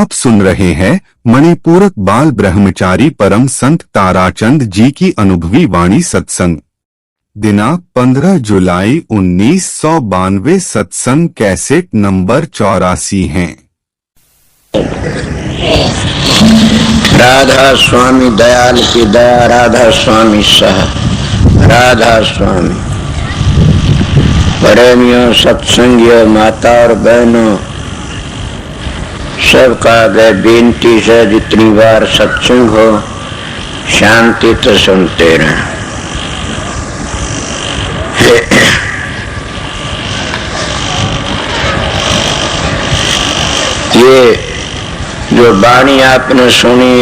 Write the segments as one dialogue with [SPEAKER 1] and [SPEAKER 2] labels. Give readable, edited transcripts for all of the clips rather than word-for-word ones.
[SPEAKER 1] आप सुन रहे हैं मणिपूरक बाल ब्रह्मचारी परम संत ताराचंद जी की अनुभवी वाणी सत्संग। दिनांक 15 जुलाई 1992। सत्संग कैसेट नंबर 84 है।
[SPEAKER 2] राधा स्वामी दयाल की दया, राधा स्वामी सह, राधा स्वामी। प्रेमियों, सत्संगियों, माता और बहनों, सबका आगे बेनती से जितनी बार सत्संग हो शांति तो सुनते रहें। ये जो वाणी आपने सुनी,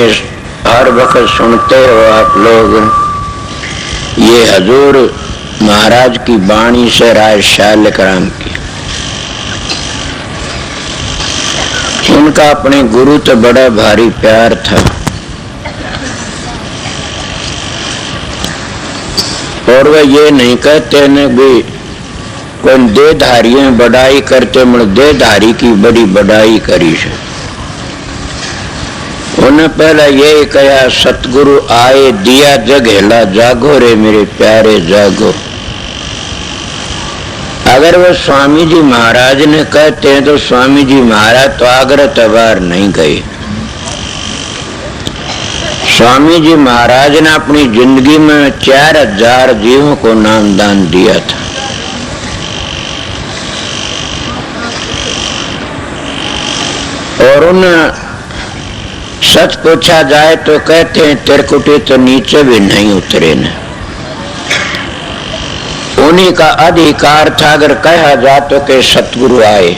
[SPEAKER 2] हर वक्त सुनते हो आप लोग, ये हजूर महाराज की वाणी से राज शालिग्राम की। उनका अपने गुरु तो बड़ा भारी प्यार था, और वह ये नहीं कहते न भी कोई देहधारियों बड़ाई करते, मगर देहधारी की बड़ी बड़ाई करी है। उन्हें पहले यही कहा, सतगुरु आए दिया जग हेला, जागो रे मेरे प्यारे जागो। अगर वो स्वामी जी महाराज ने कहते हैं तो स्वामी जी महाराज तो आगरा तबार नहीं गए। स्वामी जी महाराज ने अपनी जिंदगी में 4000 जीवों को नाम दान दिया था। और उन सच पूछा जाए तो कहते हैं त्रिकुटी तो नीचे भी नहीं उतरे न। उन्हीं का अधिकार था अगर कहा जाए कि सतगुरु आए।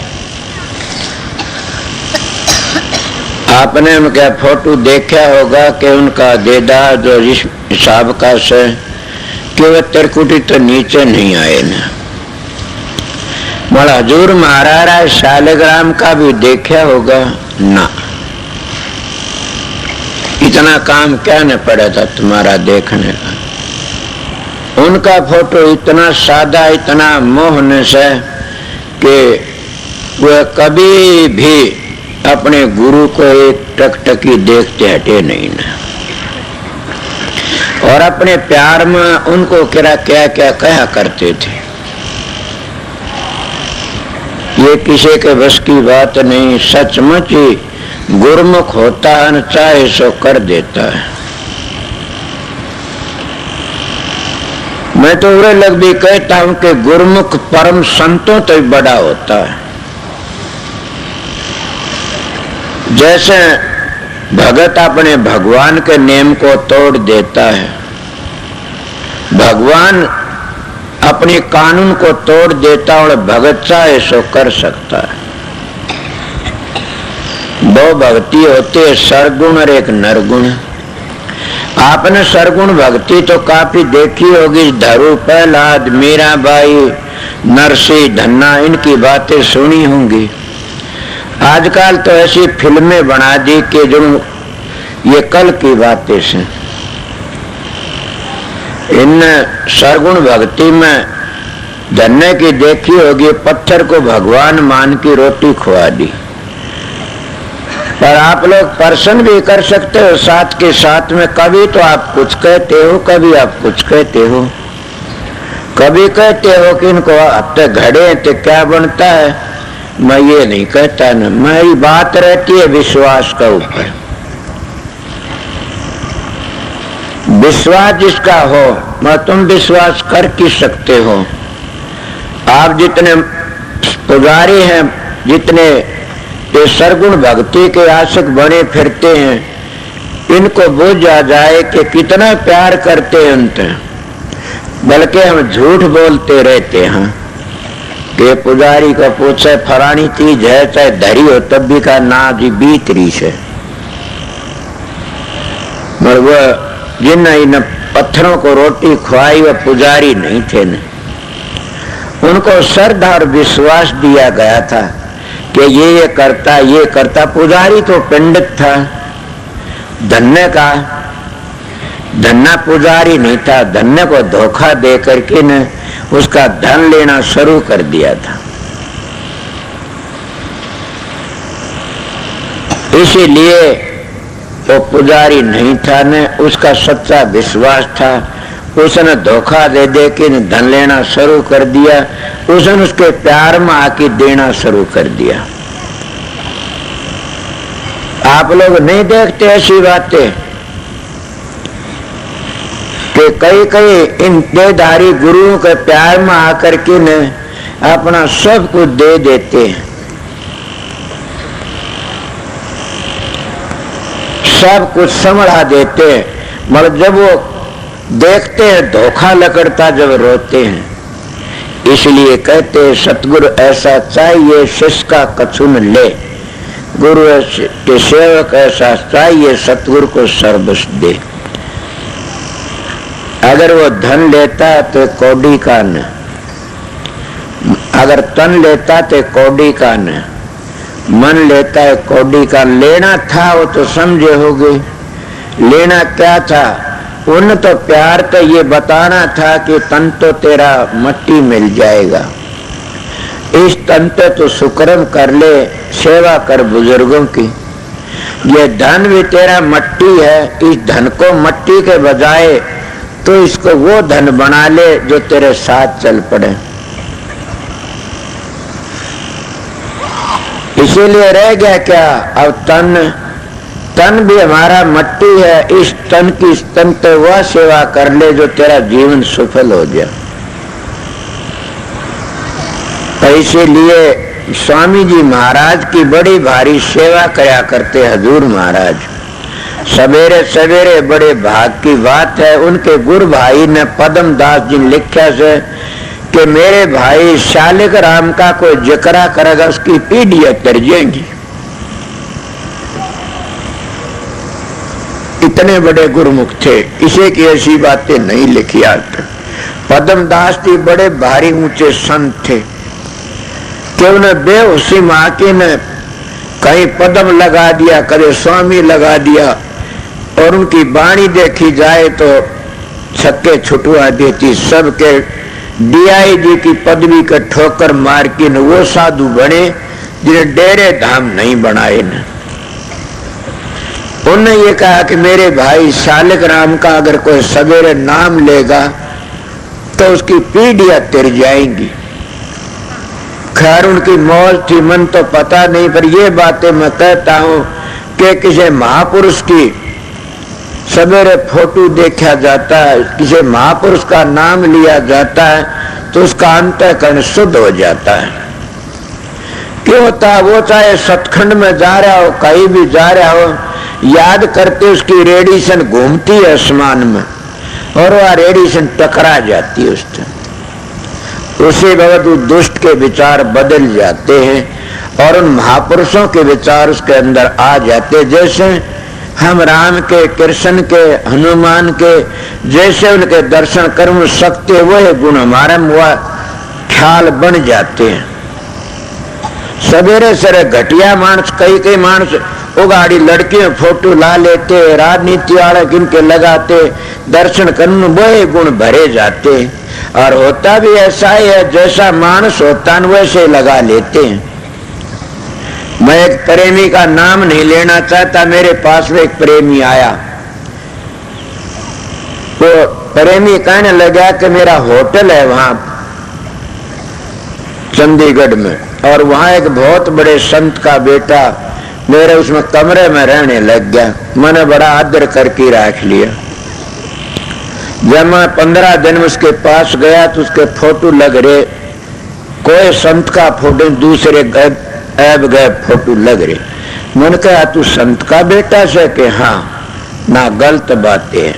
[SPEAKER 2] आपने उनका फोटो देखा होगा कि उनका देदा जो हिसाब का से कि वह त्रिकुटी तो नीचे नहीं आए न। मगर हजूर महाराज शालिग्राम का भी देखा होगा ना। इतना काम क्या न पड़ा था तुम्हारा देखने का। उनका फोटो इतना सादा, इतना मोहन से कि वह कभी भी अपने गुरु को एक टकटकी देखते हटे नहीं न। और अपने प्यार में उनको क्या क्या क्या कहा करते थे, ये किसी के बस की बात नहीं। सचमुच ही गुरमुख होता है न, चाहे सो कर देता है। मैं तो उरे लग भी कहता हूं कि गुरमुख परम संतों तो ही बड़ा होता है। जैसे भगत अपने भगवान के नेम को तोड़ देता है, भगवान अपने कानून को तोड़ देता और भगत चाहे सो कर सकता है। दो भक्ति होती है, सरगुण और एक नरगुण। आपने सरगुण भक्ति तो काफी देखी होगी, धरू प्रहलाद, मीराबाई, नरसी, धन्ना, इनकी बातें सुनी होंगी। आजकल तो ऐसी फिल्में बना दी कि जो ये कल की बातें हैं। इन सरगुण भक्ति में धन्य की देखी होगी, पत्थर को भगवान मान की रोटी खुआ दी। पर आप लोग प्रश्न भी कर सकते हो साथ के साथ में। कभी तो आप कुछ कहते हो, कभी आप कुछ कहते हो। कभी कहते हो कि इनको हफ्ते घड़े तो क्या बनता है, मैं ये नहीं कहता न। मेरी बात रहती है विश्वास का ऊपर। विश्वास जिसका हो, मैं तुम विश्वास कर की सकते हो। आप जितने पुजारी हैं, जितने ये सरगुण भक्ति के आशिक बने फिरते हैं, इनको बुझ आ जाए कि कितना प्यार करते हैं उनसे। बल्कि हम झूठ बोलते रहते हैं कि पुजारी को पूछे फलानी चीज है, चाहे धरी हो तब भी का ना जी बीतरी से। मगर वह जिन इन पत्थरों को रोटी खुआई वह पुजारी नहीं थे न। उनको श्रद्धा और विश्वास दिया गया था कि ये करता, ये करता। पुजारी तो पंडित था, धन्य का। धन्ना पुजारी नहीं था, धन्य को धोखा दे करके न उसका धन लेना शुरू कर दिया था। इसीलिए वो पुजारी नहीं था, न उसका सच्चा विश्वास था। उसने धोखा दे दे के धन लेना शुरू कर दिया, उसने उसके प्यार में आके देना शुरू कर दिया। आप लोग नहीं देखते ऐसी बातें कि कई कई इन देहधारी गुरुओं के प्यार में आकर के न अपना सब कुछ दे देते हैं, सब कुछ संभला देते हैं, मगर जब वो देखते हैं धोखा लगता जब रोते हैं। इसलिए कहते हैं सतगुरु ऐसा चाहिए शिष्य का कछु न ले, गुरु के सेवक ऐसा चाहिए सतगुरु को सर्वस्व दे। अगर वो धन लेता तो कौड़ी का न, अगर तन लेता तो कौड़ी का न, मन लेता है कौड़ी का। लेना था वो तो समझे होगे, लेना क्या था? उन तो प्यार तो ये बताना था कि तन तो तेरा मट्टी मिल जाएगा, इस तन पे तो सुकर्म कर ले, सेवा कर बुजुर्गों की। ये धन भी तेरा मट्टी है, इस धन को मट्टी के बजाय तो इसको वो धन बना ले जो तेरे साथ चल पड़े। इसीलिए रह गया क्या? अब तन भी हमारा मट्टी है, इस तन की तन पे वह सेवा कर ले जो तेरा जीवन सफल हो जाए। इसीलिए स्वामी जी महाराज की बड़ी भारी सेवा कराया करते हजूर महाराज। सवेरे सवेरे बड़े भाग की बात है, उनके गुरु भाई ने पद्म दास जी लिखा से कि मेरे भाई शालिक राम का कोई जिक्रा करेगा उसकी पीढ़ियां तर जाएंगी। इतने बड़े गुरुमुख थे, इसे की ऐसी बातें नहीं लिखी आज तक। पद्म दास जी बड़े भारी ऊंचे संत थे कि उन्हें बेहोशी माँ की ने कहीं पद्म लगा दिया, कभी स्वामी लगा दिया, और उनकी वाणी देखी जाए तो छक्के छुटवा देती। सबके DIG की पदवी का ठोकर मार के न वो साधु बने जिन्हें डेरे धाम नहीं बनाए न। उन्होंने ये कहा कि मेरे भाई शालिक राम का अगर कोई सवेरे नाम लेगा तो उसकी पीढ़ियां तिर जाएंगी। खैर उनकी मौज थी, मन तो पता नहीं, पर ये बातें मैं कहता हूं कि किसी महापुरुष की सवेरे फोटो देखा जाता है, किसी महापुरुष का नाम लिया जाता है तो उसका अंतःकरण शुद्ध हो जाता है। क्यों होता? वो चाहे सतखंड में जा रहा हो, कहीं भी जा रहा हो, याद करते उसकी रेडिएशन घूमती है आसमान में और वह रेडिएशन टकरा जाती है उससे। उसी वक्त उस दुष्ट के विचार बदल जाते हैं और उन महापुरुषों के विचार उसके अंदर आ जाते। जैसे हम राम के, कृष्ण के, हनुमान के जैसे उनके दर्शन कर्म सकते वह गुण हमारे हुआ ख्याल बन जाते हैं। सवेरे सरे घटिया मानस, कई मानस उगाड़ी लड़कियों फोटो ला लेते, राजनीति वाले किनके लगाते, दर्शन करने वह गुण भरे जाते। और होता भी ऐसा ही है, जैसा मानस होता है वैसे लगा लेते हैं। मैं एक प्रेमी का नाम नहीं लेना चाहता, मेरे पास में एक प्रेमी आया। वो प्रेमी कहने लगा कि मेरा होटल है वहां चंडीगढ़ में, और वहां एक बहुत बड़े संत का बेटा मेरे उसमें कमरे में रहने लग गया। मैंने बड़ा आदर करके रख लिया। जब मैं 15 दिन उसके पास गया तो उसके फोटो लग रहे, कोई संत का फोटो, दूसरे ऐब गए फोटो लग रहे। मैंने कहा तू संत का बेटा से? कि हाँ। ना गलत बातें हैं,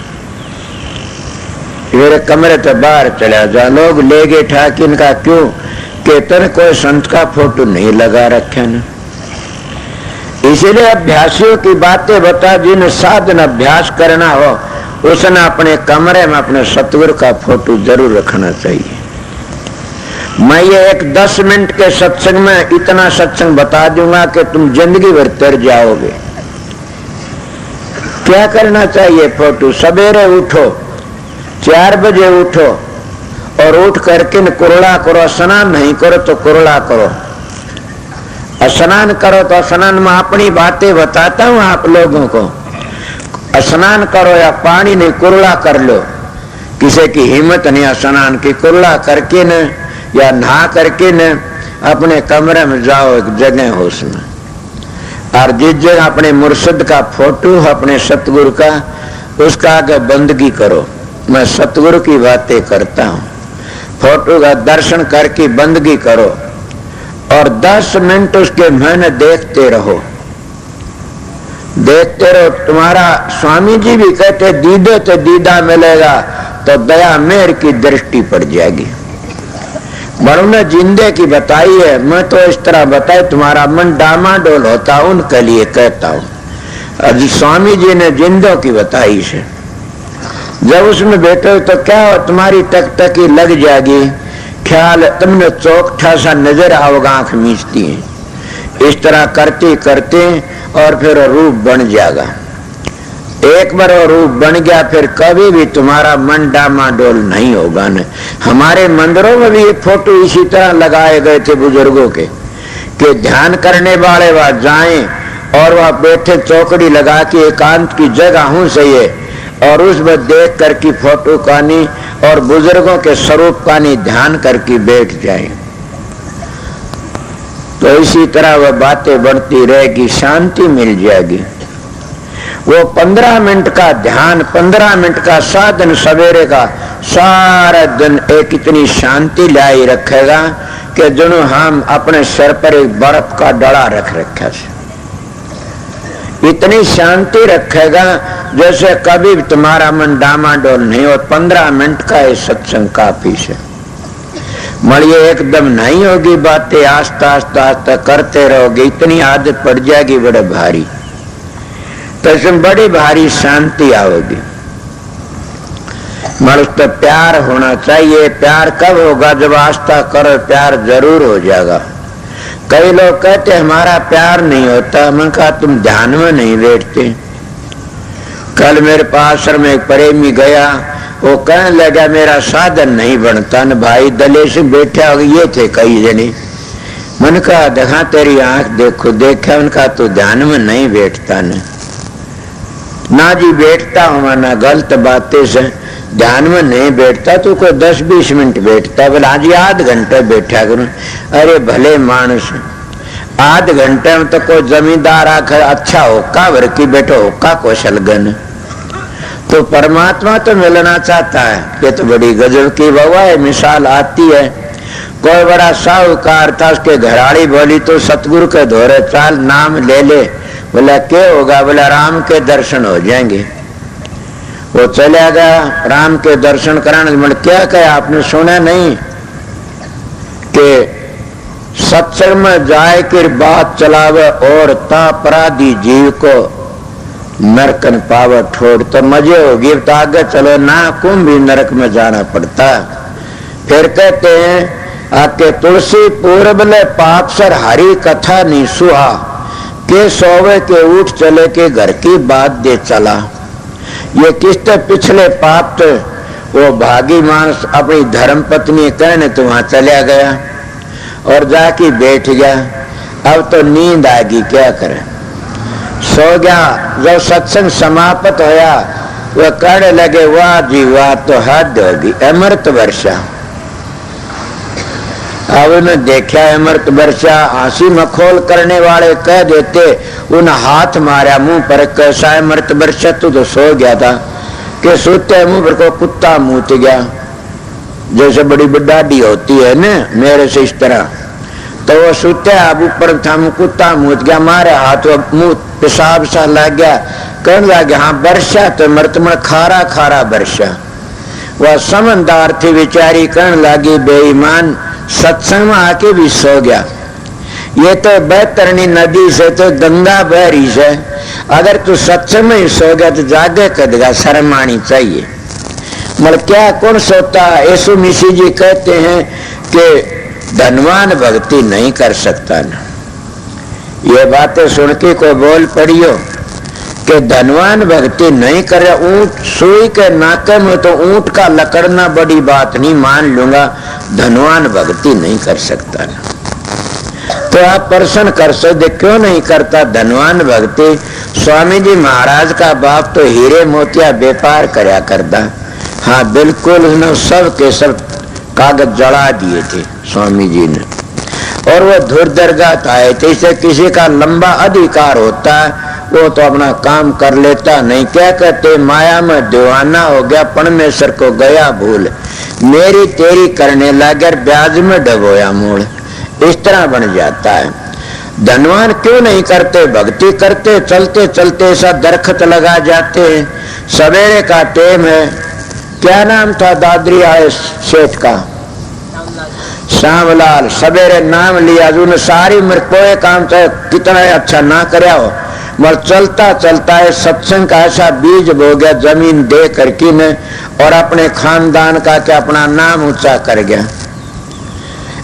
[SPEAKER 2] मेरे कमरे से बाहर चला जा। लोग ले गए ठाक, इनका क्यों? कि तेरे कोई संत का फोटो नहीं लगा रखे ना। इसीलिए अभ्यासियों की बातें बता, जिन्हें साधन अभ्यास करना हो उसने अपने कमरे में अपने सतगुरु का फोटो जरूर रखना चाहिए। मैं ये एक 10 मिनट के सत्संग में इतना सत्संग बता दूंगा कि तुम जिंदगी भर तर जाओगे। क्या करना चाहिए? फोटो सवेरे उठो, 4 बजे उठो और उठ करके कुरला करो, स्नान नहीं करो तो कुरला करो स्नान करो तो स्नान में अपनी बातें बताता हूँ आप लोगों को। स्नान करो या पानी नहीं कुरला कर लो, किसी की हिम्मत नहीं स्नान की, कुरला करके न या नहा करके न अपने कमरे में जाओ, एक जगह हो उसमें, और जिस जगह अपने मुर्शिद का फोटो अपने सतगुरु का, उसका आगे बंदगी करो। मैं सतगुरु की बातें करता हूँ। फोटो का दर्शन करके बंदगी करो और 10 मिनट उसके मन देखते रहो, देखते रहो। तुम्हारा स्वामी जी भी कहते दीदे तो दीदा मिलेगा, तो दया मेहर की दृष्टि पड़ जाएगी। बड़ों ने जिंदे की बताई है, मैं तो इस तरह बताई, तुम्हारा मन डामाडोल होता उनके लिए कहता हूँ। अज स्वामी जी ने जिंदों की बताई से, जब उसमें बैठे तो क्या हो, तुम्हारी टकटकी लग जाएगी, ख्याल तुमने चौकठा सा नजर आओगा, आंख मीचती है। इस तरह करते करते और फिर रूप बन जाएगा। एक बार वो रूप बन गया, फिर कभी भी तुम्हारा मन डामाडोल नहीं होगा। न हमारे मंदिरों में भी ये फोटो इसी तरह लगाए गए थे बुजुर्गों के, कि ध्यान करने वाले वहां जाएं और वहां बैठे चौकड़ी लगा के एकांत की जगह हूं सही है, और उसमें देख करके फोटो कानी और बुजुर्गों के स्वरूप कानी ध्यान करके बैठ जाए, तो इसी तरह वह बातें बढ़ती रहेगी, शांति मिल जाएगी। वो 15 मिनट का ध्यान, 15 मिनट का साधन सवेरे का सारा दिन एक इतनी शांति लाई रखेगा कि जनो हम अपने सर पर एक बर्फ का डला रख रखा है। इतनी शांति रखेगा जैसे कभी भी तुम्हारा मन डामाडोल नहीं हो। 15 मिनट का ये सत्संग काफी से मलिए एकदम नहीं होगी, बातें आस्ता आस्ता आस्ता करते रहोगे, इतनी आदत पड़ जाएगी बड़े भारी, तो इसमें बड़ी भारी शांति आओगी। मनुष्य तो प्यार होना चाहिए। प्यार कब होगा? जब आस्था करो, प्यार जरूर हो जाएगा। कई लोग कहते हमारा प्यार नहीं होता। मैं कहा तुम ध्यान में नहीं बैठते। कल मेरे पास में एक प्रेमी गया, वो कहने लगा मेरा साधन नहीं बनता न भाई, दले से बैठा हो ये थे कई जने। मन कहा देखा तेरी आंख देखो, देखा उनका तो ध्यान में नहीं बैठता ना जी बैठता हूँ ना, गलत बातें से ध्यान में नहीं बैठता, तो कोई 10-20 मिनट बैठता, बोले आज आध घंटे बैठा करूं। अरे भले मानुष, आध घंटे में तो कोई जमींदार आकर अच्छा होका भर की बैठो होका कौशल गन, तो परमात्मा तो मिलना चाहता है। ये तो बड़ी गजब की बाबा है, मिसाल आती है। कोई बड़ा साहूकार था, उसके घराड़ी बोली तो सतगुरु के धोरे चाल नाम ले ले। बोला क्या होगा? बोला राम के दर्शन हो जाएंगे। वो चला गया राम के दर्शन कराने। बोले क्या कहा आपने सुना नहीं कि सत्संग में जाए कि बात चलावे और तापराधी जीव को नरकन पावे ठोड़, तो मजे होगी। तो आगे चलो ना, कुंभ भी नरक में जाना पड़ता। फिर कहते हैं आके तुलसी पूर्वले पाप सर हरी कथा नहीं सुहा, के सोवे के उठ चले के घर की बात दे चला। ये किसते पिछले पाप थे? वो भागी मानस अपनी धर्म पत्नी कहने तो वहां चला गया और जाके बैठ गया। अब तो नींद आ गई, क्या करे, सो गया। जब सत्संग समाप्त होया, वह कहने लगे वाह जी वाह, तो हद होगी, अमृत वर्षा। अब उन्हें देखा अमृत वर्षा, हंसी मखौल करने वाले कह देते, उन हाथ मारा मुंह पर, कैसा अमृत वर्षा, तू तो सो गया था। कि सोते मुंह पर को कुत्ता मूत गया, जैसे बड़ी बड्डाडी होती है ना मेरे से इस तरह। तो वो सोते अब ऊपर था, कुत्ता मूत गया, मारे हाथ मुंह पेशाब सा लग गया। कहने लगे हाँ वर्षा तो मृत में खारा खारा वर्षा। वह समझदार थी बेचारी, कहने लगी बेईमान, सत्संग में आके भी सो गया। ये तो बैतरणी नदी से तो गंगा बह रही है, अगर तू सत्संग में ही सो गया तो जागे कदेगा, शर्म आनी चाहिए। मतलब क्या कौन सोता? यीशु मसीह जी कहते हैं कि धनवान भक्ति नहीं कर सकता ना। ये बातें सुन के कोई बोल पड़ियो कि धनवान भक्ति नहीं करे। ऊंट सुई के नाके में तो ऊंट का लकड़ना बड़ी बात नहीं, मान लूंगा, धनवान भक्ति नहीं कर सकता ना। तो आप प्रश्न कर सकते क्यों नहीं करता धनवान भक्ति। स्वामी जी महाराज का बाप तो हीरे मोतिया व्यापार करया करता। हाँ बिल्कुल, उसने सब के सब कागज जला दिए थे स्वामी जी ने, और वो धुरदर्गात आए थे। इसे किसी का लंबा अधिकार होता है, वो तो अपना काम कर लेता। नहीं क्या कहते, माया में दीवाना हो गया, परमेश्वर को गया भूल, मेरी तेरी करने लगे, ब्याज में डबोया मूल, इस तरह बन जाता है। धनवान क्यों नहीं करते, भक्ति करते, चलते चलते ऐसा दरखत लगा जाते हैं। सवेरे का टेम है, क्या नाम था दादरी आए सेठ का, श्यामलाल। सवेरे नाम लिया, जो सारी मेरे कोई काम चाहे कितना अच्छा ना करया हो, मगर चलता चलता है सत्संग का ऐसा बीज बो गया जमीन दे करके ने, और अपने खानदान का क्या अपना नाम ऊंचा कर गया।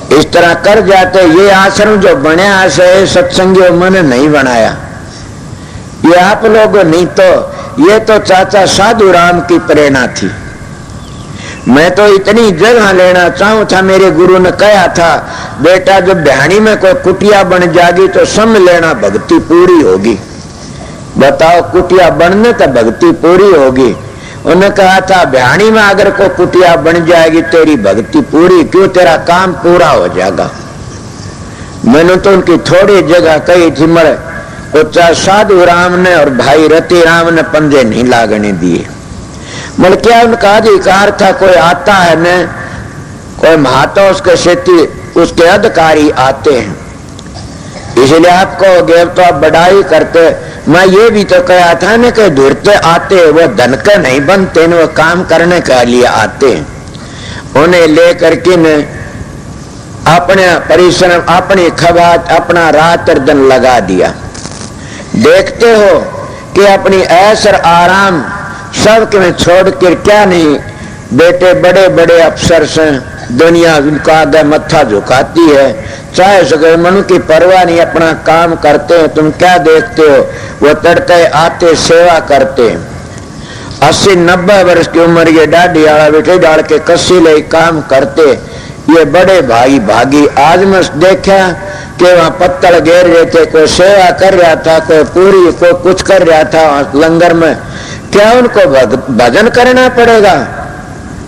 [SPEAKER 2] इस तरह कर जाते। ये आश्रम जो बने आशय सत्संगियों मन नहीं बनाया, ये आप लोगों नहीं, तो ये तो चाचा साधु राम की प्रेरणा थी। मैं तो इतनी जगह लेना चाहूं था, मेरे गुरु ने कहा था बेटा जब ध्यानी में कोई कुटिया बन जाएगी तो समझ लेना भक्ति पूरी होगी। बताओ, कुटिया बनने तो भक्ति पूरी होगी। उन्होंने कहा था ध्यानी में अगर कोई कुटिया बन जाएगी तेरी भक्ति पूरी क्यों, तेरा काम पूरा हो जाएगा। मैंने तो उनकी थोड़ी जगह कही थी, मरे तो साधु राम ने और भाई रति राम ने पंजे नहीं लागने दिए। मगर क्या उनका अधिकार था, कोई आता है न, कोई महातो उसके सेती उसके अधिकारी आते हैं, इसलिए आप कहोगे तो आप बड़ाई करते। मैं ये भी तो कहा था न कि धुरते आते वो धन के नहीं बनते न, वो काम करने के लिए आते हैं। उन्हें लेकर के न अपने परिश्रम, अपनी खबात, अपना रात और दिन लगा दिया। देखते हो कि अपनी ऐसर आराम सब के में छोड़ कर क्या नहीं, बेटे बड़े बड़े अफसर से दुनिया उनका आगे मत्था झुकाती है, चाहे सके मन की परवाह नहीं, अपना काम करते हैं। तुम क्या देखते हो, वो तड़के आते सेवा करते हैं। 80-90 वर्ष की उम्र ये डाढ़ी आड़ा बेटे डाल के कस्सी ले काम करते। ये बड़े भाई भागी। आज मैं देखा कि वहाँ पत्तल घेर रहे थे, कोई सेवा कर रहा था, कोई पूरी, कोई कुछ कर रहा था लंगर में। क्या उनको भजन करना पड़ेगा?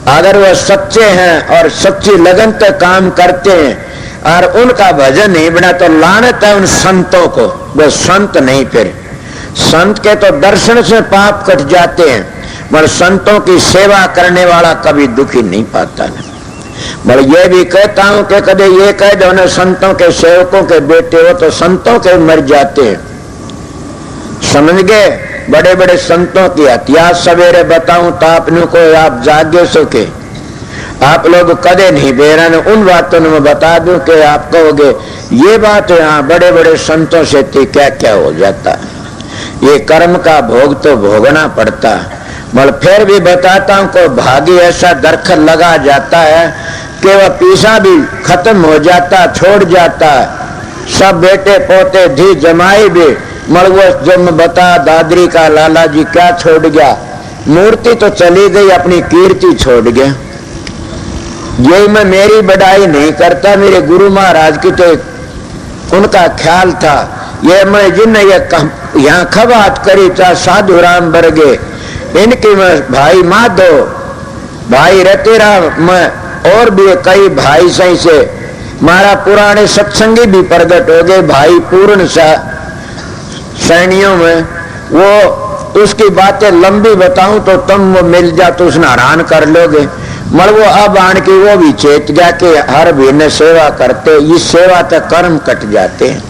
[SPEAKER 2] अगर वह सच्चे हैं और सच्ची लगन तक काम करते हैं और उनका भजन नहीं बना तो लानत है उन संतों को। वो संत नहीं, फिर संत के तो दर्शन से पाप कट जाते हैं, मगर संतों की सेवा करने वाला कभी दुखी नहीं पाता है। मगर ये भी कहता हूं कि कदे ये कह दो न संतों के सेवकों के बेटे हो तो संतों के मर जाते हैं, समझ गए। बड़े बड़े संतों की हत्या सवेरे बताऊं तो आपने को आप जागे सके, आप लोग कदे नहीं बेरन। उन बातों में बता दूं कि आप कहोगे ये बात यहाँ बड़े बड़े संतों से थी, क्या क्या हो जाता। ये कर्म का भोग तो भोगना पड़ता। मगर फिर भी बताता हूं को भागी ऐसा दरखत लगा जाता है कि वह पीसा भी खत्म हो जाता, छोड़ जाता। सब बेटे पोते धी जमाई भी, मगर वो जो मैं बता दादरी का लाला जी क्या छोड़ गया, मूर्ति तो चली गई, अपनी कीर्ति छोड़ गया। ये मैं मेरी बड़ाई नहीं करता, मेरे गुरु महाराज की तो उनका ख्याल था। ये मैं जिनने ये यहाँ खबात करी चाहे साधु राम बरगे, इनकी मैं भाई माधो, भाई रतिराम, मैं और भी कई भाई सही से मारा पुराने सत्संगी भी प्रकट हो गए। भाई पूर्ण सा सैनियों में वो उसकी बातें लंबी बताऊं तो तुम वो मिल जा तो उसने हैरान कर लोगे। मगर वो अब आन की वो भी चेत गया कि हर भिन्न सेवा करते, इस सेवा तक कर्म कट जाते हैं।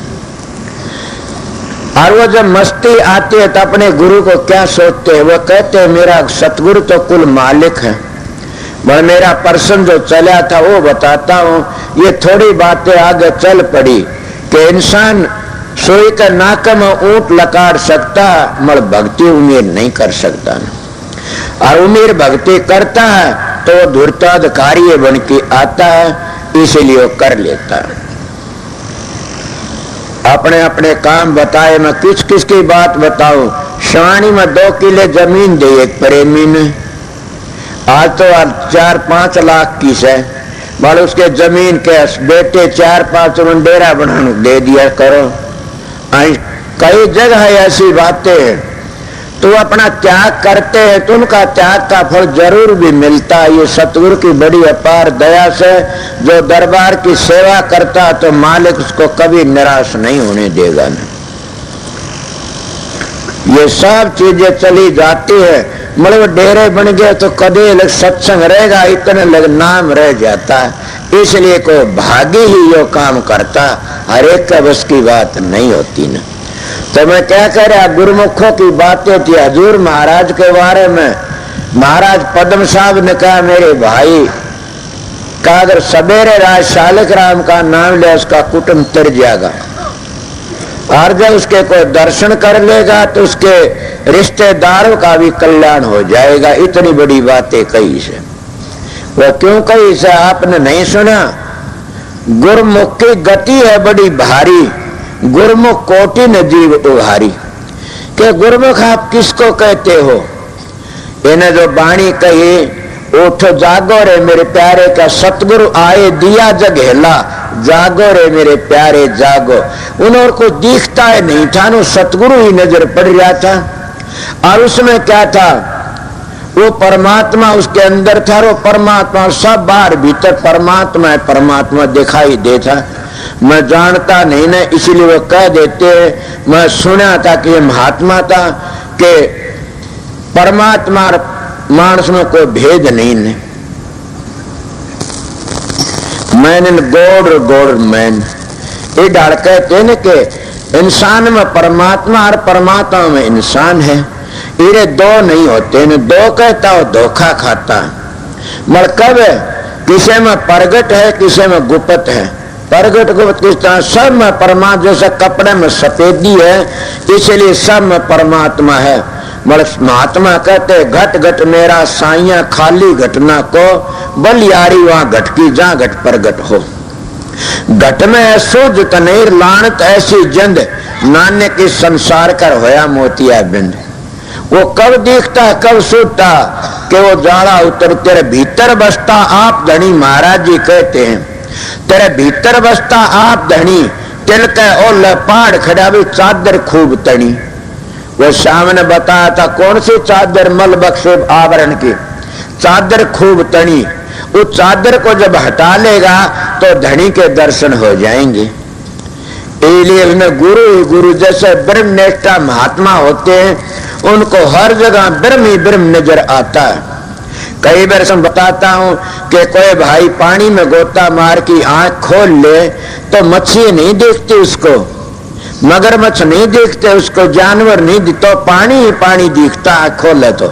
[SPEAKER 2] और वो जब मस्ती आती है तो अपने गुरु को क्या सोचते हैं, वो कहते हैं मेरा सतगुरु तो कुल मालिक है। मगर मेरा पर्सन जो चला था वो बताता हूँ। ये थोड़ी बातें आगे चल पड़ी कि इंसान सोई का नाक में ऊंट लकार सकता, मगर भक्ति उम्मीद नहीं कर सकता। और उम्मीद भक्ति करता है तो वो धूर्ताधिकारी बन के आता है, इसीलिए वो कर लेता है। अपने अपने काम बताए। मैं किस किस की बात बताऊं। शानी में 2 किले जमीन दे एक प्रेमी ने, आज तो 4-5 लाख की है। बोले उसके जमीन के बेटे 4-5 डेरा बनाने दे दिया करो। कई जगह ऐसी बातें हैं, तो अपना त्याग करते हैं तो उनका त्याग का फल जरूर भी मिलता है। ये सतगुरु की बड़ी अपार दया से जो दरबार की सेवा करता तो मालिक उसको कभी निराश नहीं होने देगा ना। ये सब चीजें चली जाती है, मतलब डेरे बन गए तो कदे लग सत्संग रहेगा, इतने लग नाम रह जाता है। इसलिए कोई भागी ही यो काम करता, हर एक का बस की बात नहीं होती ना। तो मैं क्या कह रहा, गुरुमुखों की बातें थी हजूर महाराज के बारे में। महाराज पद्म साहब ने कहा मेरे भाई का अगर सवेरे राज शालिक राम का नाम ले उसका कुटुंब तर जाएगा, और जब उसके कोई दर्शन कर लेगा तो उसके रिश्तेदारों का भी कल्याण हो जाएगा। इतनी बड़ी बातें कही से, वो क्यों कही से आपने नहीं सुना? गुरुमुख की गति है बड़ी भारी, गुरुमुख कोटि न जीव उभारी। के गुरुमुख आप किसको कहते हो? इन्हें जो बाणी कही, उठो जागो रे मेरे प्यारे का सतगुरु आए दिया जग हेला, जागो रे मेरे प्यारे जागो। उन्होंने को दिखता है नहीं था, नो सतगुरु ही नजर पड़ रहा था। और उसमें क्या था? वो परमात्मा उसके अंदर था, वो परमात्मा सब बाहर भीतर परमात्मा है, परमात्मा दिखाई देता। मैं जानता नहीं ना, इसीलिए वो कह देते। मैं सुना था कि महात्मा था कि परमात्मा मानस में कोई भेद नहीं ने। मैंने गोड़ गोड़ मैन ये डाल कहते न कि इंसान में परमात्मा और परमात्मा में इंसान है, ये दो नहीं होते न। दो कहता हो धोखा खाता, मगर कब है किसी में प्रगट है किसी में गुप्त है। प्रगट गुप्त किस तरह सब में परमात्मा, जैसे कपड़े में सफेदी है इसलिए सब में परमात्मा है। मगर महात्मा कहते घट घट मेरा साइया खाली घटना को, बलियारी वहां घट की जहां घट प्रगट हो। घट में ऐसो जतनेर लानत ऐसी जंद, नानक के संसार कर होया मोतिया बिंद। वो कब दिखता कब सूटता कि वो जाड़ा उतर तेरे भीतर बसता आप धनी। महाराज जी कहते हैं तेरे भीतर बसता आप धनी, तिल के ओले पहाड़ खड़ा भी चादर खूब तनी। वो सामने बताया था कौन सी चादर? मल बख्शे आवरण की चादर खूब तनी। उस चादर को जब हटा लेगा तो धनी के दर्शन हो जाएंगे। इसलिए उसमें गुरु ही गुरु, जैसे ब्रह्मनिष्ठा महात्मा होते हैं उनको हर जगह ब्रह्म ही ब्रह्म नजर आता है। कई बार मैं बताता हूं कि कोई भाई पानी में गोता मार की आंख खोल ले तो मछली नहीं देखती उसको, मगरमच्छ नहीं देखते उसको, जानवर नहीं दिखता, तो पानी ही पानी दिखता है खोले तो।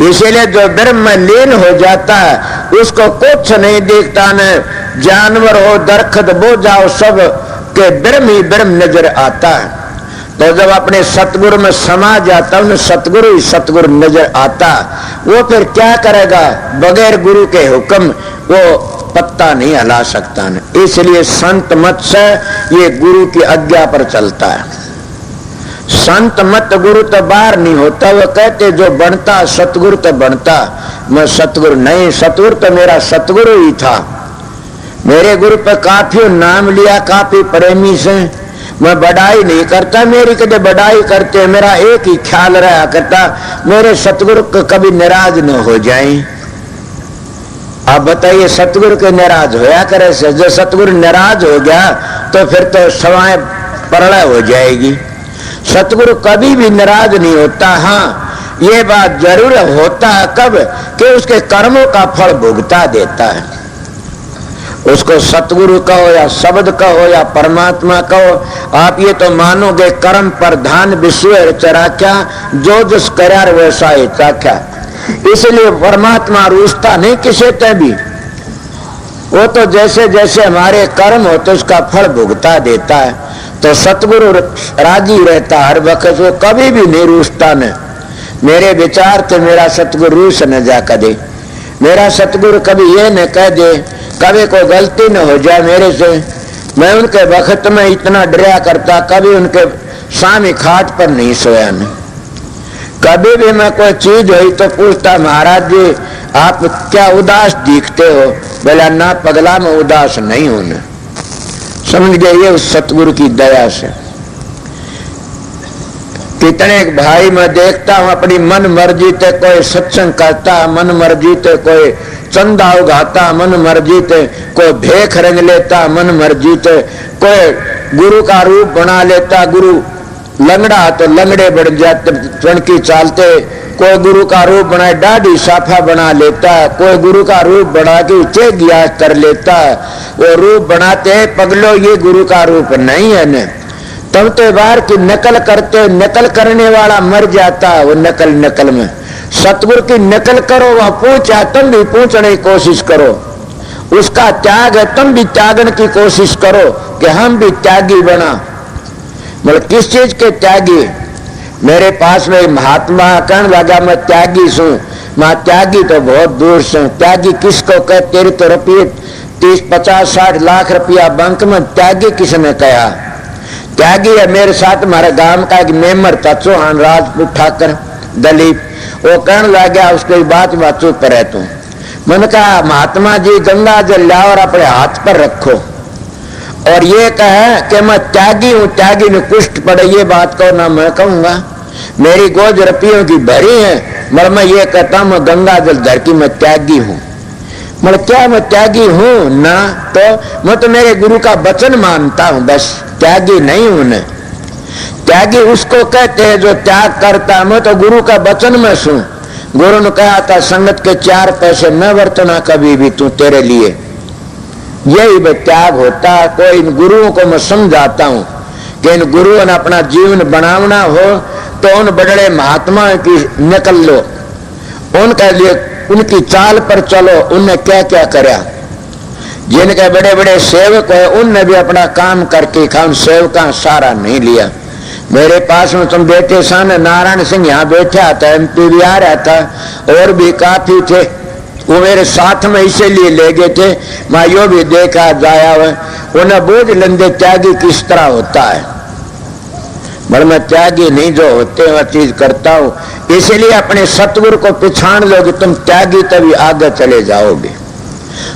[SPEAKER 2] इसीलिए जो ब्रह्म में लीन हो जाता है उसको कुछ नहीं दिखता, न जानवर हो दरखत बो जाओ सब के ब्रह्म ही ब्रह्म नजर आता है। तो जब अपने सतगुरु में समा जाता है, सतगुरु ही सतगुरु नजर आता, वो फिर क्या करेगा? बगैर गुरु के हुक्म वो पत्ता नहीं हिला सकता न। इसलिए संत मत से ये गुरु की आज्ञा पर चलता है। संत मत गुरु तो बाहर नहीं होता। वो कहते जो बनता सतगुरु तो बनता, मैं सतगुरु नहीं। सतगुरु तो मेरा सतगुरु ही था। मेरे गुरु पे काफी नाम लिया, काफी प्रेमी से। मैं बढ़ाई नहीं करता, मेरी कदे बढ़ाई करते, मेरा एक ही ख्याल रहा करता मेरे सतगुरु को कभी नाराज न हो जाए। आप बताइए सतगुरु के नाराज होया करे से? जो सतगुरु नाराज हो गया तो फिर तो सवाएं प्रलय हो जाएगी। सतगुरु कभी भी नाराज नहीं होता। हाँ ये बात जरूर होता है कब कि उसके कर्मों का फल भुगता देता है। उसको सतगुरु कहो या शब्द कहो या परमात्मा कहो, आप ये तो मानोगे कर्म प्रधान विश्व चराख्या, जो जिस करार वैसा ही चाख्या। इसलिए परमात्मा रूसता नहीं किसी ते भी, वो तो जैसे जैसे हमारे कर्म होते उसका फल भुगता देता है। तो सतगुरु राजी रहता हर वक्त, वो कभी भी नहीं रूसता। न मेरे विचार तो मेरा सतगुरु रूस न जा कदे, मेरा सतगुरु कभी ये न कह दे, कभी कोई गलती न हो जाए मेरे से। मैं उनके वक्त में इतना डरा करता, कभी उनके स्वामी खाट पर नहीं सोया नहीं। कभी भी मैं कोई चीज हुई तो पूछता, महाराज जी आप क्या उदास दिखते हो? बोला ना पगला, मैं उदास नहीं हूं ना। समझ गए? ये उस सतगुरु की दया से। कितने भाई मैं देखता हूं अपनी मन मर्जी ते कोई सत्संग करता, मन मर्जी ते कोई चंदा उगाता, मन मर्जी ते कोई भेख रंग लेता, मन मर्जी ते कोई गुरु का रूप बना लेता। गुरु लंगड़ा तो लंगड़े बन जाते, चणकी चालते। कोई गुरु का रूप बनाए दाढ़ी साफा बना लेता, कोई गुरु का रूप बना के उच्चे गियास कर लेता। वो रूप बनाते पगलो, ये गुरु का रूप नहीं है न। तुम तो बाहर की नकल करते, नकल करने वाला मर जाता। वो नकल में सतगुरु की नकल करो, वह पूछा तुम भी पूछने की कोशिश करो। उसका त्याग है, तुम भी त्यागने की कोशिश करो कि हम भी त्यागी बना। मतलब किस चीज के त्यागी? मेरे पास में महात्मा कहने लगा मैं त्यागी सू। मैं त्यागी तो बहुत दूर से। त्यागी किसको कह? तेरे तो रुपये 30, 50, 60 लाख रुपया बैंक में, त्यागी किसने कहा? त्यागी है मेरे साथ हमारे गांव का एक मेंबर था, चौहान राजपूत ठाकर दलीप। वो कहने लगा उसकी बात में चुप रहे तू। मैंने कहा महात्मा जी गंगा जल लाओ और अपने हाथ पर रखो और ये कहे कि मैं त्यागी हूं, त्यागी ने कुष्ठ पड़े, ये बात कहो ना मैं कहूंगा। मेरी गोद रुपयों की भरी है, मगर मैं ये कहता हूं मैं गंगा जल धर की मैं त्यागी हूं। मतलब क्या मैं त्यागी हूं ना? तो मैं तो मेरे गुरु का वचन मानता हूं, बस त्यागी नहीं हूं न। त्यागी उसको कहते हैं जो त्याग करता। मैं तो गुरु का वचन में सुन। गुरु ने कहा था संगत के 4 पैसे न वर्तना कभी भी तू तेरे लिए। यही त्याग होता है। कोई इन गुरुओं को मैं समझाता हूं कि इन गुरुओं ने अपना जीवन बनाना हो तो उन बड़े महात्मा की नकल लो, उनके लिए उनकी चाल पर चलो। उनने क्या क्या कराया? जिनके बड़े बड़े सेवक है उनने भी अपना काम करके खान सेवका सारा नहीं लिया। मेरे पास में तुम बैठे सन, नारायण सिंह यहाँ बैठा था, MP भी आ रहा था और भी काफी थे। वो मेरे साथ में इसीलिए ले गए थे, मैं यो भी देखा जाया हुआ। उन्हें बोझ लंदे त्यागी किस तरह होता है। पर मैं त्यागी नहीं जो होते वह चीज करता हूँ। इसलिए अपने सतगुरु को पहचान लोगे तुम त्यागी, तभी आगे चले जाओगे।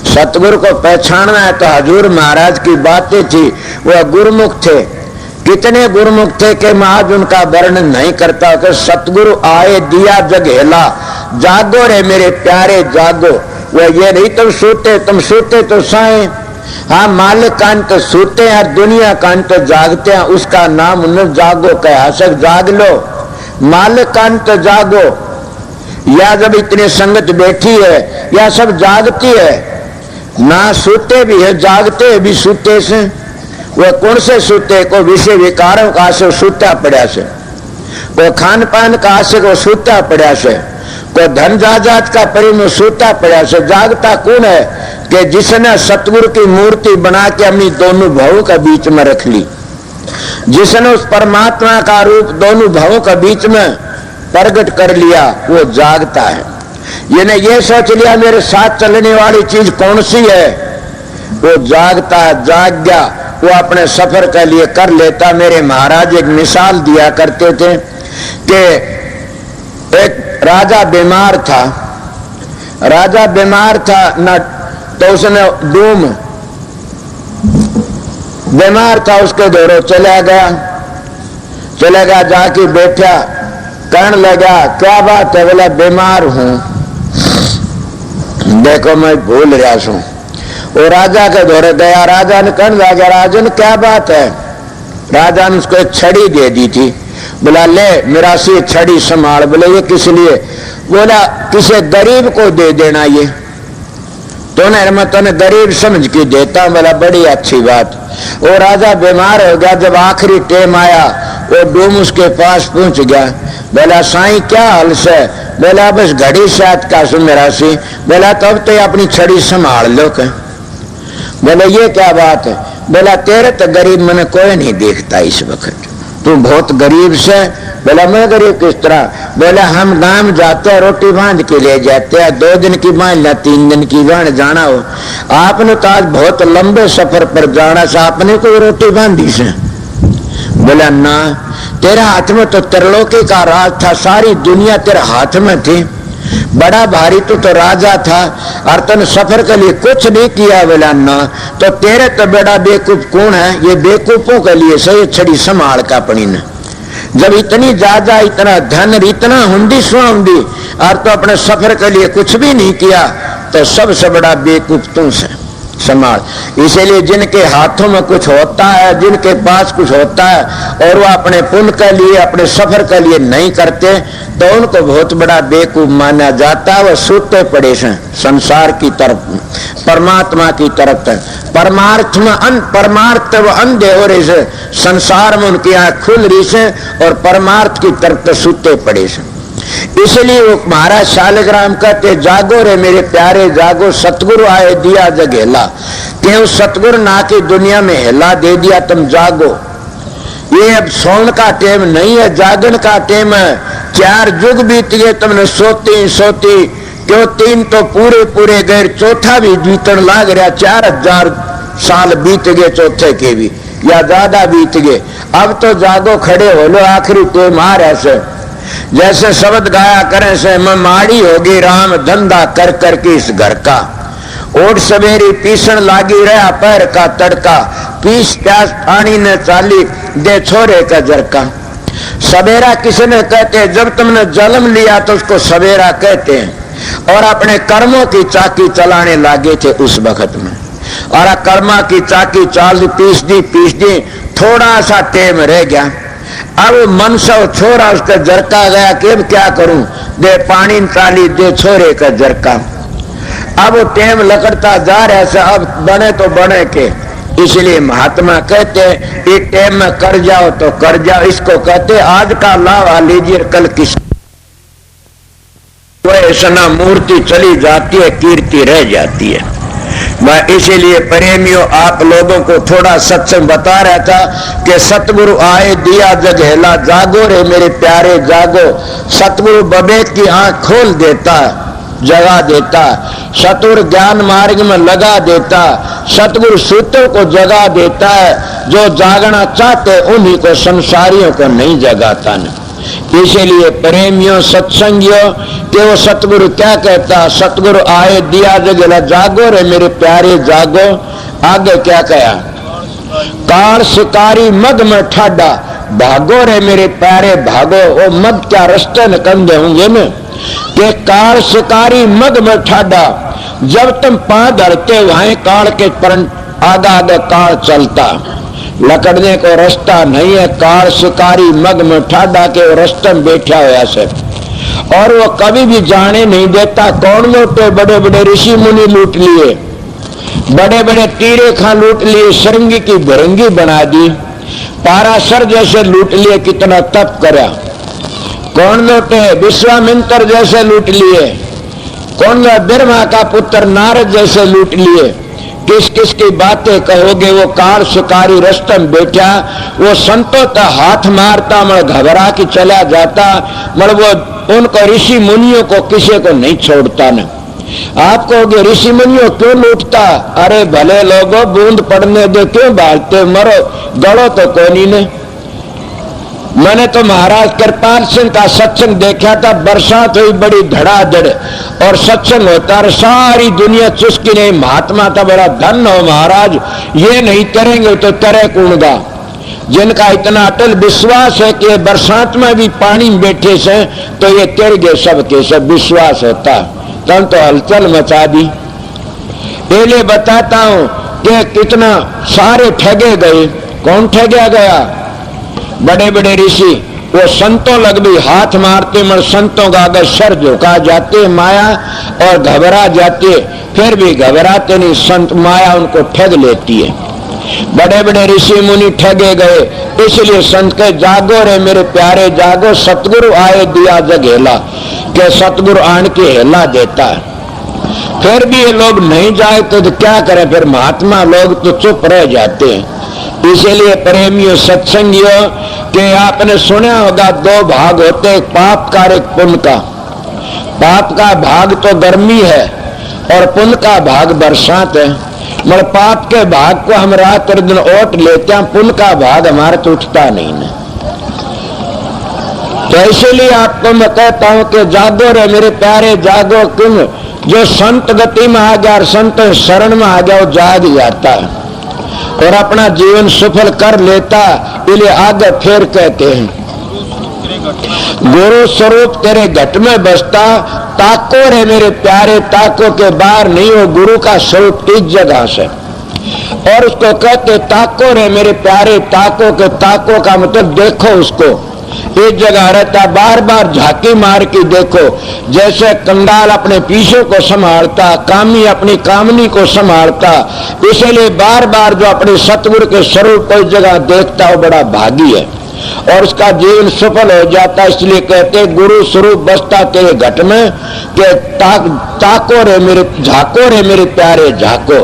[SPEAKER 2] सतगुरु को पहचानना है तो हजूर महाराज की बातें थी, वह गुरुमुख थे। कितने गुरुमुख थे कि मैं आज उनका वर्णन नहीं करता कि सतगुरु आए दिया जग हेला, जागो रे मेरे प्यारे जागो। वह ये नहीं तुम सोते तो साए। हाँ मालिक कान तो सोते हैं, दुनिया कान तो जागते हैं। उसका नाम उन्हें जागो कहा। सब जाग लो, मालिक कान तो जागो। या जब इतनी संगत बैठी है या सब जागती है ना, सोते भी है जागते भी सोते से। वह कौन से सूते? को विषय विकारों का आशय सूता पड़ा से, को खान पान का आशय को सूता पड़ा से, को धन जायदाद का परिम सूता पड़ा से। जागता कौन है? कि जिसने सतगुरु की मूर्ति बना के अपनी दोनों भावों के बीच में रख ली, जिसने उस परमात्मा का रूप दोनों भावों के बीच में प्रकट कर लिया, वो जागता है। ये सोच लिया मेरे साथ चलने वाली चीज कौन सी है, वो जागता है। जाग गया, वो अपने सफर के लिए कर लेता। मेरे महाराज एक मिसाल दिया करते थे कि एक राजा बीमार था। राजा बीमार था न, तो उसने धूम बीमार था, उसके दौरों चला गया, जाके बैठा, कहने लगा क्या बात है? बोला बीमार हूं, देखो मैं भूल रहा हूं। वो राजा के दौरे गया, राजा ने कहने लगा राजन क्या बात है? राजा ने उसको एक छड़ी दे दी थी। बोला ले मेरा सी छड़ी संभाल। बोले ये किस लिए? बोला किसी गरीब को दे देना ये। तो मैं तूने गरीब समझ के देता। बोला बड़ी अच्छी बात। वो राजा बीमार हो गया। जब आखिरी टाइम आया वो डूम उसके पास पहुंच गया। बोला साईं क्या हाल से? बोला बस घड़ी साथ का सु मेरा सी। बोला तब तो अपनी छड़ी संभाल लो। बोले ये क्या बात है? बोला तेरे तो गरीब मैंने कोई नहीं देखता इस वक्त, तू बहुत गरीब से। बोला मैं गरीब किस तरह? बोला हम गांव जाते हैं, रोटी बांध के ले जाते हैं, 2 दिन की बांध ला, 3 दिन की बांध जाना हो। आपने तो आज बहुत लंबे सफर पर जाना से, आपने कोई रोटी बांधी से? बोला ना। तेरे हाथ में तो त्रिलोकी का राज था, सारी दुनिया तेरे हाथ में थी, बड़ा भारी तो राजा था, और तूने सफर के लिए कुछ नहीं किया बोला ना, तो तेरे तो बड़ा बेवकूफ कौन है? ये बेवकूफों के लिए सही छड़ी संभाल का अपनी ने। जब इतनी ज्यादा, इतना धन, इतना हुंडी सुहुंडी, और तो अपने सफर के लिए कुछ भी नहीं किया, तो सबसे बड़ा बेवकूफ तुमसे संभाल। इसीलिए जिनके हाथों में कुछ होता है, जिनके पास कुछ होता है, और वो अपने पुण्य के लिए, अपने सफर के लिए नहीं करते, तो उनको बहुत बड़ा बेवकूफ माना जाता है। वो सूते पड़े हैं संसार की तरफ, परमात्मा की तरफ। परमार्थ में परमार्थ वो अंधे हो रहे से, संसार में उनकी आंख खुल रही से, और परमार्थ की तरफ तो सूते पड़े से। इसलिए वो महाराज शालिग्राम कहते, जागो रे मेरे प्यारे जागो, सतगुरु आए दिया जग हेला। क्यों सतगुरु ना की दुनिया में हेला दे दिया, तुम जागो। ये अब सोने का टेम नहीं है, जागन का टेम है। 4 युग बीत गए, तुमने सोती सोती, क्यों 3 तो पूरे पूरे गए, चौथा भी बीतन लाग रहा, 4000 साल बीत गए चौथे के भी, या ज्यादा बीत गए। अब तो जागो, खड़े हो लो, आखिरी टेम आ रहा से। जैसे शब्द गाया करें से, मैं माड़ी होगी राम धंधा कर कर के इस घर का, ओट सवेरी पीसण लागी रहा पैर का तड़का, पीस प्यास पानी ने चाली दे छोरे का जरका। सवेरा किसी ने कहते, जब तुमने जन्म लिया तो उसको सवेरा कहते हैं, और अपने कर्मों की चाकी चलाने लागे थे उस वक्त में, और कर्मा की चाकी चाल पीस दी, थोड़ा सा टेम रह गया। अब मन से छोरा उसका जरका गया कि अब क्या करूं, दे पानी चाली दे छोरे का जरका। अब वो टेम लकड़ता जा रहा है, अब बने तो बने के। इसलिए महात्मा कहते, ये टेम में कर जाओ तो कर जाओ, इसको कहते आज का लाभ लीजिए कल किस। वैसना मूर्ति चली जाती है, कीर्ति रह जाती है। मैं इसीलिए प्रेमियों आप लोगों को थोड़ा सत्संग बता रहा था कि सतगुरु आए दिया जग हेला, जागो रे मेरे प्यारे जागो। सतगुरु बबे की आंख खोल देता, जगा देता, सतगुरु ज्ञान मार्ग में लगा देता, सतगुरु सूतों को जगा देता है। जो जागना चाहते उन्हीं को, संसारियों को नहीं जगाता न। इसीलिए प्रेमियों सत्संगियों कि वो सतगुरु क्या कहता, सतगुरु आए दिया जगला, जागो रे मेरे प्यारे जागो। आगे क्या कहा, काल शिकारी मद में ठाडा, भागो रे मेरे प्यारे भागो। वो मद क्या रास्ते न कंधे होंगे न, कि काल शिकारी मद में ठाडा, जब तुम पांव धरते वहां काल के आगा आगे काल चलता, लकड़ने को रास्ता नहीं है। काल शिकारी मग में ठाडा के रास्ते में बैठा हुआ से, और वो कभी भी जाने नहीं देता। कौन लूटे, बड़े बड़े ऋषि मुनि लूट लिए, बड़े बड़े तीरे खां लूट लिए, सरंगी की भरंगी बना दी, पाराशर जैसे लूट लिए, कितना तप करा। कौन लूटे, विश्वामित्र जैसे लूट लिए। कौन ब्रह्मा का पुत्र नारद जैसे लूट लिए। किस किस की बातें कहोगे। वो काल शिकारी रास्ते में बैठा, वो संतों का हाथ मारता, मैं घबरा के चला जाता, मगर वो उनको ऋषि मुनियों को किसी को नहीं छोड़ता न। आप कहोगे ऋषि मुनियों क्यों लूटता, अरे भले लोगों बूंद पड़ने दो, क्यों भागते, मरो गड़ो तो कोई नहीं। मैंने तो महाराज कृपाल सिंह का सत्संग देखा था, बरसात हुई बड़ी धड़ाधड़ और सत्संग होता है, सारी दुनिया चुस्की नहीं। महात्मा था बड़ा धन हो महाराज, ये नहीं करेंगे तो करे कौनगा। जिनका इतना अटल विश्वास है कि बरसात में भी पानी में बैठे से तो ये तिर गए, सबके सब विश्वास होता, तब तो हलचल मचा दी। पहले बताता हूं कि कितना सारे ठगे गए। कौन ठगया गया, बड़े बड़े ऋषि। वो संतों लग भी हाथ मारते, मगर संतों का अगर सर झुका जाते माया और घबरा जाते, फिर भी घबराते नहीं, संत माया उनको ठग लेती है। बड़े बड़े ऋषि मुनि ठगे गए। इसलिए संत के जागो रे मेरे प्यारे जागो, सतगुरु आए दिया जग हेला, के सतगुरु आन के हेला देता है। फिर भी ये लोग नहीं जाए तो क्या करें, फिर महात्मा लोग तो चुप रह जाते हैं। इसीलिए प्रेमियों सत्संगियों के आपने सुना होगा, 2 भाग होते, एक पाप का एक पुण्य का। पाप का भाग तो गर्मी है और पुण्य का भाग बरसात है। मगर पाप के भाग को हम रात और दिन ओट लेते हैं, पुण्य का भाग हमारे तो उठता नहीं है। तो इसीलिए आपको मैं कहता हूं कि जागो रे मेरे प्यारे जागो। क्यों? जो संत गति में आ गया और संत शरण में आ गया वो जाग जाता है और अपना जीवन सफल कर लेता। इसलिए आगे फिर कहते हैं गुरु स्वरूप तेरे घट में बसता, ताको रे मेरे प्यारे ताको के बाहर नहीं हो। गुरु का स्वरूप तीज जगह से और उसको कहते ताको रे मेरे प्यारे ताको के ताको का मतलब देखो उसको एक जगह रहता, बार बार झांकी मार के देखो। जैसे कंगाल अपने पीछे को संभालता, कामी अपनी कामनी को संभालता, इसलिए बार बार जो अपने सतगुरु के स्वरूप को इस जगह देखता है वो बड़ा भागी है और उसका जीवन सफल हो जाता। इसलिए कहते गुरु स्वरूप बसता तेरे घट में के ताको रे मेरे झाको रे मेरे प्यारे झाको।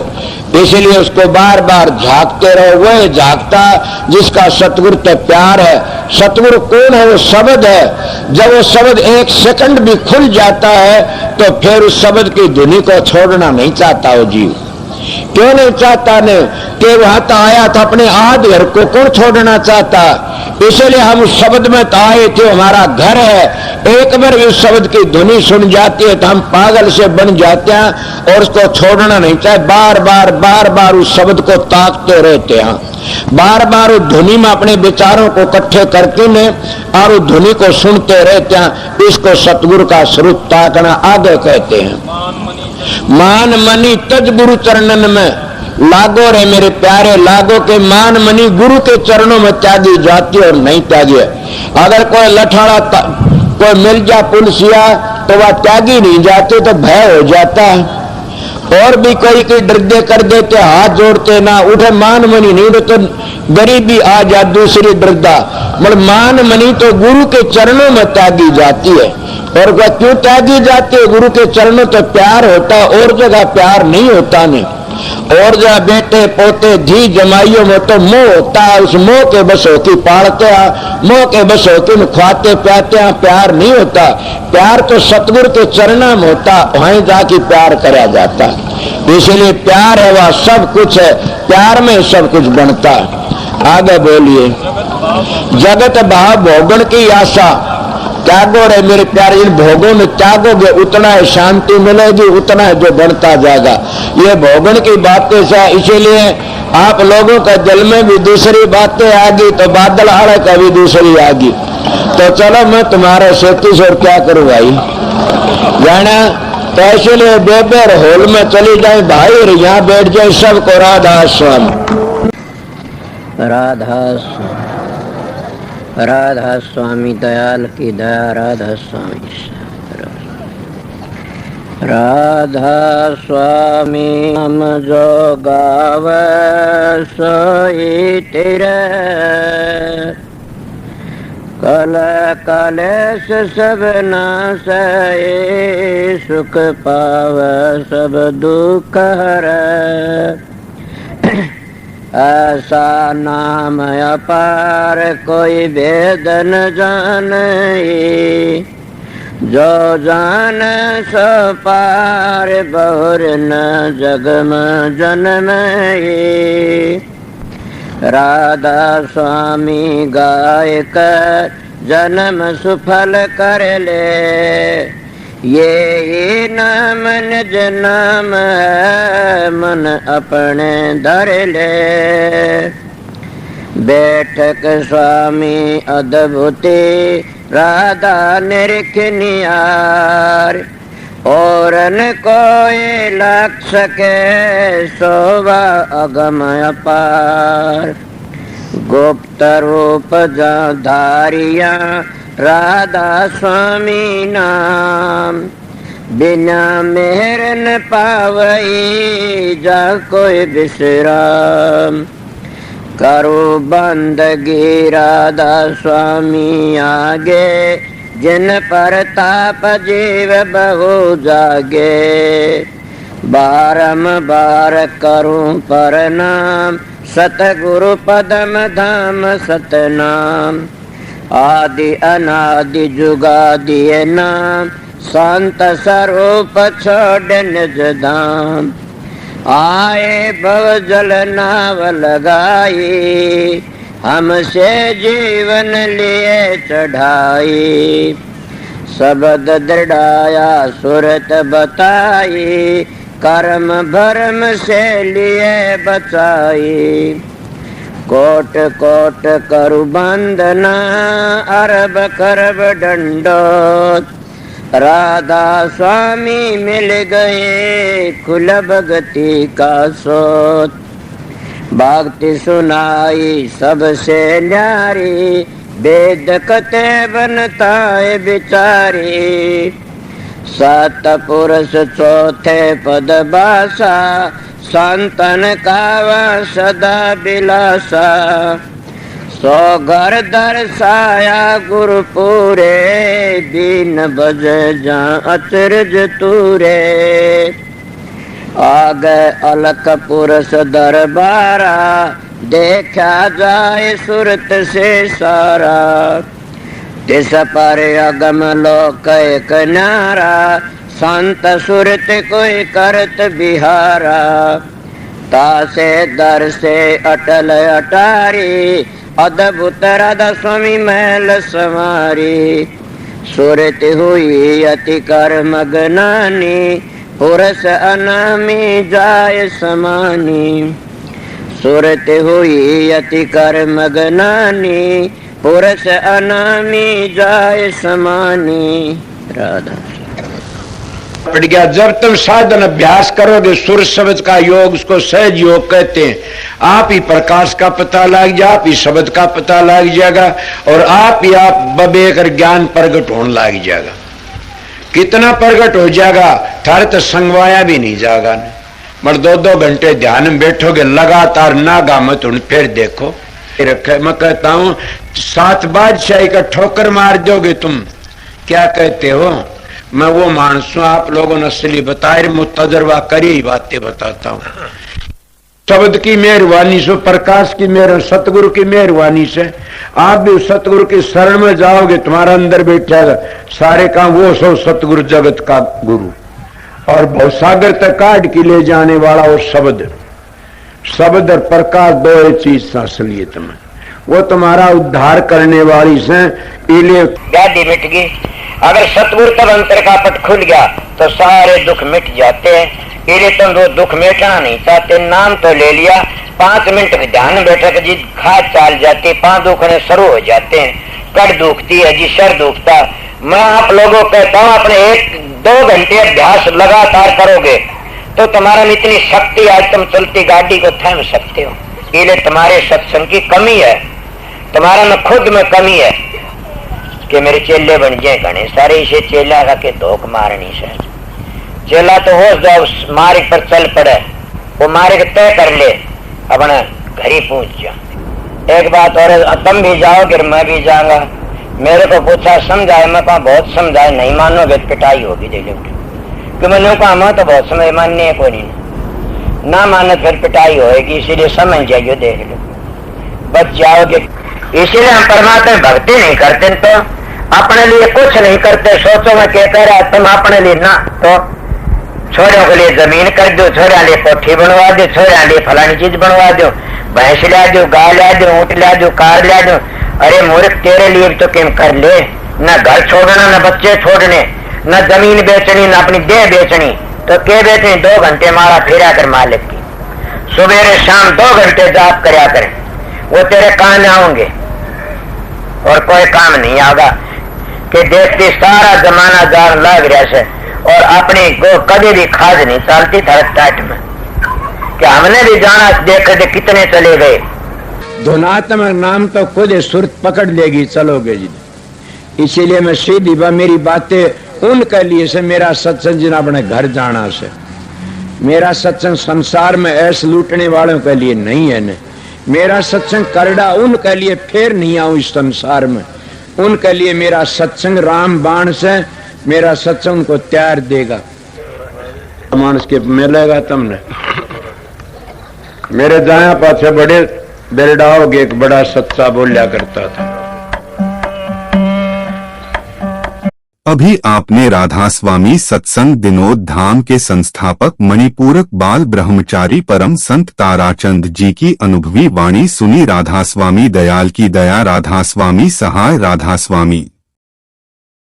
[SPEAKER 2] इसलिए उसको बार बार झांकते रहो। वह झांकता जिसका सतगुरु तो प्यार है। सतगुरु कौन है? वो शब्द है। जब वो शब्द एक सेकंड भी खुल जाता है तो फिर उस शब्द की धुनी को छोड़ना नहीं चाहता वो जीव। क्यों नहीं चाहता ने? कि वहां तो आया था अपने आध घर को कौन छोड़ना चाहता? इसलिए हम उस शब्द में तो आए थे, हमारा घर है। एक बार भी उस शब्द की धुनी सुन जाती है तो हम पागल से बन जाते हैं और उसको छोड़ना नहीं चाहे। बार बार उस शब्द को ताकते रहते हैं, बार बार उस धुनी में अपने विचारों को इकट्ठे करके ने और उस धुनी को सुनते रहते हैं। इसको सतगुरु का स्वरूप ताकना आगे कहते हैं। मान मनी तज गुरु चरणन में लागो रे मेरे प्यारे लागो के मान मनी गुरु के चरणों में त्यागी जाती और नहीं त्यागी। अगर कोई लठाड़ा कोई मिल जा पुलिसिया तो वह त्यागी नहीं जाते तो भय हो जाता है। और भी कोई डरदे कर देते, हाथ जोड़ते ना उठे, मान मनी नहीं तो गरीबी आ जा दूसरी डरदा। मतलब मान मनी तो गुरु के चरणों में त्यागी जाती है। और वह क्यों त्यागी जाती है? गुरु के चरणों तो प्यार होता, और जगह प्यार नहीं होता नहीं। और जहाँ बेटे पोते धी जमाइयों में तो मोह होता है। उस मोह के बस होती पालते हैं, मोह के बस होती खुआते प्याते हैं, प्यार नहीं होता। प्यार तो सतगुरु के चरणों में होता, वहीं जाके प्यार करा जाता। इसलिए प्यार है वह सब कुछ है, प्यार में सब कुछ बनता है। आगे बोलिए। जगत भाव भोगन की आशा त्यागो रे मेरे प्यारे। इन भोगों में त्यागोगे उतना ही शांति मिलेगी, उतना ही जो बढ़ता जाएगा। ये भोगन की बातें से इसीलिए आप लोगों का दिल में भी दूसरी बातें आ गई तो बादल आड़े का भी दूसरी आ गई। तो चलो मैं तुम्हारे सेती से और क्या करूँ भाई जाना। तो इसलिए बेबेर होल में चली जाए भाई और यहाँ बैठ जाए सबको राधा स्वामी
[SPEAKER 3] राधा राधा स्वामी दयाल की दया। राधा स्वामी राधा स्वामी हम जो गावे सोई तेरे कल कलेश सब नासे सुख पावे सब दुख हरे। ऐसा नाम अपार कोई भेद न जाने, जो जान सो पार बहुर न जग में जन्मे। राधा स्वामी गाय कर जन्म सुफल कर ले। ये नाम निज नाम है मन अपने धर ले। बैठक स्वामी अद्भुति राधा निरखनियार। और न कोई लख सके शोभा अगम अपार। गुप्त रूप जा धारिया राधा स्वामी नाम। बिना मेहर न पावई जा कोई विश्राम। करो बंदगी राधा स्वामी आगे, जिन पर ताप जीव बहु जागे। बारंबार करूं प्रणाम सतगुरु पदम धाम सतनाम। आदि अनादि जुगादि नाम संत स्वरूप छोड़ निज धाम। आए भव जल नाव लगाई हमसे जीवन लिए चढ़ाई, शब्द दृढ़ाया सुरत बताई, कर्म भरम से लिए बचाई। कोट कोट करु बंदना, अरब करब दंडोत, राधा स्वामी मिल गए कुल भगति का सोत। भक्ति सुनाई सबसे न्यारी, वेद कते बनता है बिचारी। सात पुरुष चौथे पद बासा, संतन कावा सदा बिलासा। सो घर दर्शाया गुरुपुरे, दीन बज जा अचरज तूरे। आगे अलख पुरुष दरबारा, देखा जाए सुरत से सारा। तिस पर अगम लोक एक न्यारा, संत सुरत कोई करत बिहारा। तासे दर से अटल अटारी, अद्भुत राधा स्वामी महल समारी। सुरत हुई अति कर मगनानी, पुरुष अनामी जाय समानी। सुरत हुई अति कर मगनानी, पुरुष अनामी जाय समानी। राधा
[SPEAKER 2] पड़ गया। जब तुम साधन अभ्यास करोगे, सुर शब्द का योग, उसको सहज योग कहते हैं। आप ही प्रकाश का पता लग जाए, आप ही शब्द का पता लग जाएगा, और आप ही आप बबेकर ज्ञान प्रगट होने लग जाएगा। कितना प्रगट हो जाएगा, थारे तो संगवाया भी नहीं जाएगा। मगर 2-2 घंटे ध्यान में बैठोगे लगातार, नागा मत उन फिर देखो रखे। मैं कहता हूं 7 बादशाही का ठोकर मार दोगे तुम। क्या कहते हो? मैं वो मानस हूं, आप लोगों ने असली बताए, मुझ तजर्बा करी ही बातें बताता हूं। शब्द की मेहरबानी से, प्रकाश की मेहर, सतगुरु की मेहरबानी से आप भी सतगुरु की शरण में जाओगे, तुम्हारा अंदर बैठेगा सारे काम वो सो सतगुरु जगत का गुरु, और भवसागर तक काट के ले जाने वाला वो शब्द। शब्द और प्रकाश दो ही चीज असलियत में, वो तुम्हारा उद्धार करने वाली से। इले
[SPEAKER 4] गाड़ी मिट गई। अगर सतगुरु तब अंतर का पट खुल गया तो सारे दुख मिट जाते हैं। इले तुम वो दुख मिटाना नहीं चाहते, नाम तो ले लिया, 5 मिनट के ध्यान बैठक जी खाद चाल जाती, 5 दुखने शुरू हो जाते हैं। कड़ दुखती है जी, सर दुखता। मैं आप लोगों को कहता हूँ, अपने 1-2 घंटे अभ्यास लगातार करोगे तो तुम्हारा में इतनी शक्ति, आज तुम चलती गाड़ी को थाम सकते हो। इले तुम्हारे सत्संग की कमी है, तुम्हारा में खुद में कमी है कि मेरे चेले बन जाए घने सारे। इसे चेला का के धोख मारनी से चेला तो हो जाओ, मार्ग पर चल पड़े, वो मार्ग तय कर ले, अपना घर ही पहुंच जा। एक बात और, तुम भी जाओगे मैं भी जाऊंगा। मेरे को पूछा समझाए, मैं कहा बहुत समझाए, नहीं मानोगे पिटाई होगी दे लोगे। कि मैंने कहा मैं तो बहुत समझ मानने है कोई नहीं, ना मानो फिर पिटाई होगी, इसीलिए समझ जाइए, देख लो बच जाओगे। इसीलिए हम परमात्मा भक्ति नहीं करते तो अपने लिए कुछ नहीं करते। सोचो मैं क्या कह रहा, तुम अपने लिए ना तो छोरों के लिए जमीन कर दो, छोरा लिए कोठी बनवा दो, छोरा लिए फलानी चीज बनवा दो, भैंस ला दो, गाय ला दो, ऊँट ला दो, कार ला दो। अरे मूर्ख, तेरे लिए तो क्या कर ले, न घर छोड़ना, न बच्चे छोड़ने, न जमीन बेचनी, न अपनी देह बेचनी, तो क्या बेचनी? 2 घंटे मारा फिरा कर मालिक की, सुबह शाम 2 घंटे जाप करया करें, वो तेरे काम आऊंगे और कोई काम नहीं आगा। कि देखती सारा जमाना जान लग रहा है और अपनी को कभी भी खाद नहीं चलती था टाट में, कि हमने भी जाना देख दे कितने चले गए।
[SPEAKER 2] धुनात्मक नाम तो खुद सुरत पकड़ लेगी, चलोगे जी। इसीलिए मैं सीधी मेरी बातें उनके लिए से, मेरा सत्संग जिन अपने घर जाना से, मेरा सत्संग संसार में ऐसे लूटने वालों के लिए नहीं है न। मेरा सत्संग करड़ा उनके लिए फिर नहीं आऊं इस संसार में, उनके लिए मेरा सत्संग राम बाण से, मेरा सत्संग को त्यार देगा। मानस के मिलेगा तुमने। मेरे दाया पाछे बड़े बेरडाओगे, एक बड़ा सच्चा बोलिया करता था।
[SPEAKER 1] अभी आपने राधा स्वामी सत्संग दिनोद धाम के संस्थापक मणिपूरक बाल ब्रह्मचारी परम संत ताराचंद जी की अनुभवी वाणी सुनी। राधा स्वामी दयाल की दया, राधा स्वामी सहाय, राधा स्वामी।